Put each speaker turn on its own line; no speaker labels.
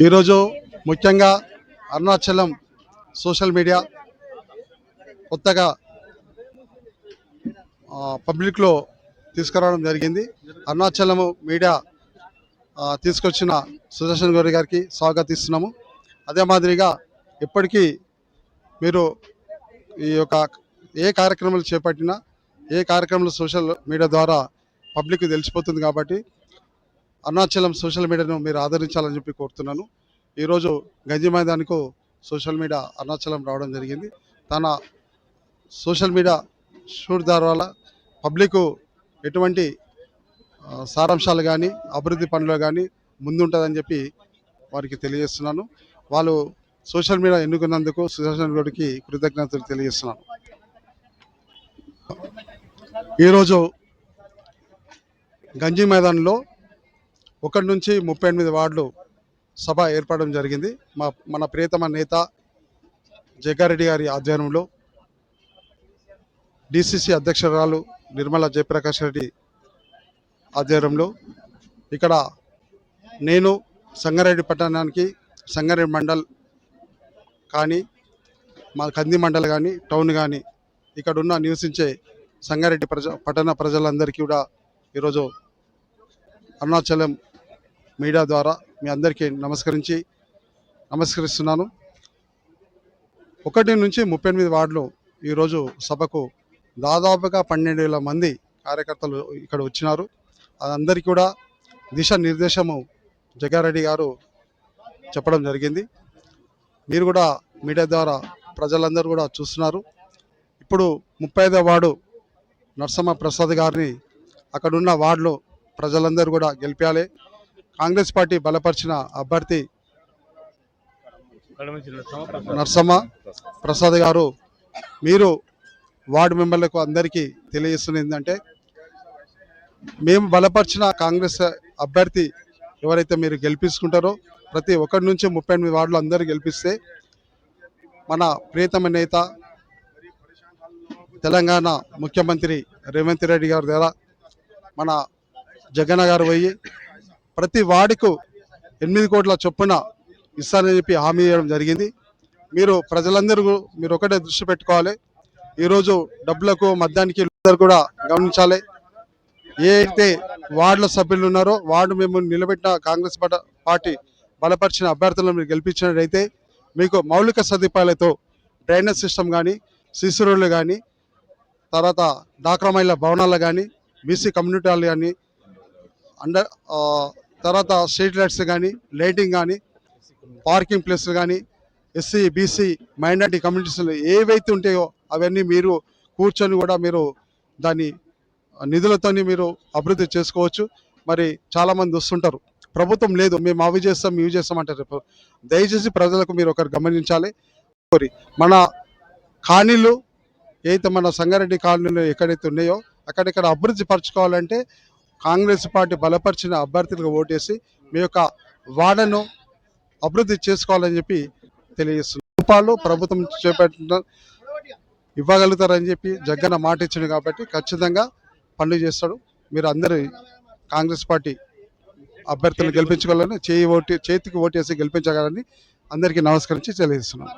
ఈరోజు ముఖ్యంగా Arunachalam social media కొత్తగా పబ్లిక్లో తీసుకురావడం జరిగింది. అరుణాచలం మీడియా తీసుకొచ్చిన సుదర్శన్ గౌరి గారికి స్వాగతిస్తున్నాము. అదే మాదిరిగా ఇప్పటికీ మీరు ఈ యొక్క ఏ కార్యక్రమాలు చేపట్టినా ఏ కార్యక్రమాలు సోషల్ మీడియా ద్వారా పబ్లిక్ తెలిసిపోతుంది కాబట్టి అరుణాచలం సోషల్ మీడియాను మీరు ఆదరించాలని చెప్పి కోరుతున్నాను. ఈరోజు గంజి మైదానికి సోషల్ మీడియా అరుణాచలం రావడం జరిగింది. తన సోషల్ మీడియా షూట్ ద్వారా పబ్లిక్ ఎటువంటి సారాంశాలు కానీ అభివృద్ధి పనులు కానీ ముందుంటుందని చెప్పి వారికి తెలియజేస్తున్నాను. వాళ్ళు సోషల్ మీడియా ఎన్నుకున్నందుకు సుదర్శన్ గౌడ్కి కృతజ్ఞతలు తెలియజేస్తున్నాను. ఈరోజు గంజి మైదానంలో 1 నుంచి 38 వార్డులు సభ ఏర్పడడం జరిగింది. మన ప్రియతమ నేత జగ్గారెడ్డి గారి ఆధ్వర్యంలో డిసిసి అధ్యక్షురాలు నిర్మలా జయప్రకాష్ రెడ్డి ఆధ్వర్యంలో ఇక్కడ నేను సంగారెడ్డి పట్టణానికి సంగారెడ్డి మండల్ కానీ మా కంది మండల్ కానీ టౌన్ కానీ ఇక్కడ ఉన్న నివసించే సంగారెడ్డి పట్టణ ప్రజలందరికీ కూడా ఈరోజు అరుణాచలం మీడియా ద్వారా మీ అందరికీ నమస్కరిస్తున్నాను. 1 నుంచి 38 వార్డులు ఈరోజు సభకు దాదాపుగా 12,000 మంది కార్యకర్తలు ఇక్కడ వచ్చినారు. అందరికీ కూడా దిశానిర్దేశము జగ్గారెడ్డి గారు చెప్పడం జరిగింది. మీరు కూడా మీడియా ద్వారా ప్రజలందరూ కూడా చూస్తున్నారు. ఇప్పుడు 35వ వార్డు నరసమ్మ ప్రసాద్ గారిని అక్కడున్న వార్డులో ప్రజలందరూ కూడా గెలిపాలి. కాంగ్రెస్ పార్టీ బలపరిచిన అభ్యర్థి నరసమ్మ ప్రసాద్ గారు మీరు వార్డు మెంబర్లకు అందరికీ తెలియజేస్తున్నది ఏంటంటే, మేము బలపరిచిన కాంగ్రెస్ అభ్యర్థి ఎవరైతే మీరు గెలిపించుకుంటారో ప్రతి 1 నుంచి 38 వార్డులు అందరూ గెలిపిస్తే మన ప్రియతమ నేత తెలంగాణ ముఖ్యమంత్రి రేవంత్ రెడ్డి గారి ద్వారా మన జగన్ గారు పోయి ప్రతి వార్డుకు 8 కోట్ల చొప్పున ఇస్తానని చెప్పి హామీ ఇవ్వడం జరిగింది. ప్రజలందరూ మీరు ఒకటే దృష్టి పెట్టుకోవాలి. ఈరోజు డబ్బులకు మద్యానికి కూడా గమనించాలి. ఏ అయితే వార్డుల సభ్యులు ఉన్నారో మేము నిలబెట్టిన కాంగ్రెస్ పార్టీ బలపరిచిన అభ్యర్థులను మీరు గెలిపించినట్టయితే మీకు మౌలిక సదుపాయాలతో డ్రైనేజ్ సిస్టమ్ కానీ సిసి రోడ్లు కానీ తర్వాత డాక్రా మహిళా భవనాలు కానీ బీసీ కమ్యూనిటీ హాల్ కానీ తర్వాత స్ట్రీట్ లైట్స్ కానీ లైటింగ్ కానీ పార్కింగ్ ప్లేస్లు కానీ ఎస్సీ బీసీ మైనార్టీ కమ్యూనిటీస్లో ఏవైతే ఉంటాయో అవన్నీ మీరు కూర్చొని కూడా మీరు దాని నిధులతోని మీరు అభివృద్ధి చేసుకోవచ్చు. మరి చాలామంది వస్తుంటారు, ప్రభుత్వం లేదు మేము అవి చేస్తాం ఇవి చేస్తాం అంటారు. దయచేసి ప్రజలకు మీరు ఒకరు గమనించాలి. మన కాలనీలు ఏదైతే మన సంగారెడ్డి కాలనీలు ఎక్కడైతే ఉన్నాయో అక్కడెక్కడ అభివృద్ధి పరచుకోవాలంటే కాంగ్రెస్ పార్టీ బలపరిచిన అభ్యర్థులకు ఓటేసి మీ యొక్క వార్డును అభివృద్ధి చేసుకోవాలని చెప్పి తెలియజేస్తున్నారు. రూపాయలు ప్రభుత్వం చేపట్టిన ఇవ్వగలుగుతారని చెప్పి జగన్ మాట ఇచ్చింది కాబట్టి ఖచ్చితంగా పనులు చేస్తాడు. మీరు అందరూ కాంగ్రెస్ పార్టీ అభ్యర్థులను గెలిపించుకోవాలని చేతికి ఓటేసి గెలిపించగలని అందరికీ నమస్కరించి తెలియజేస్తున్నాను.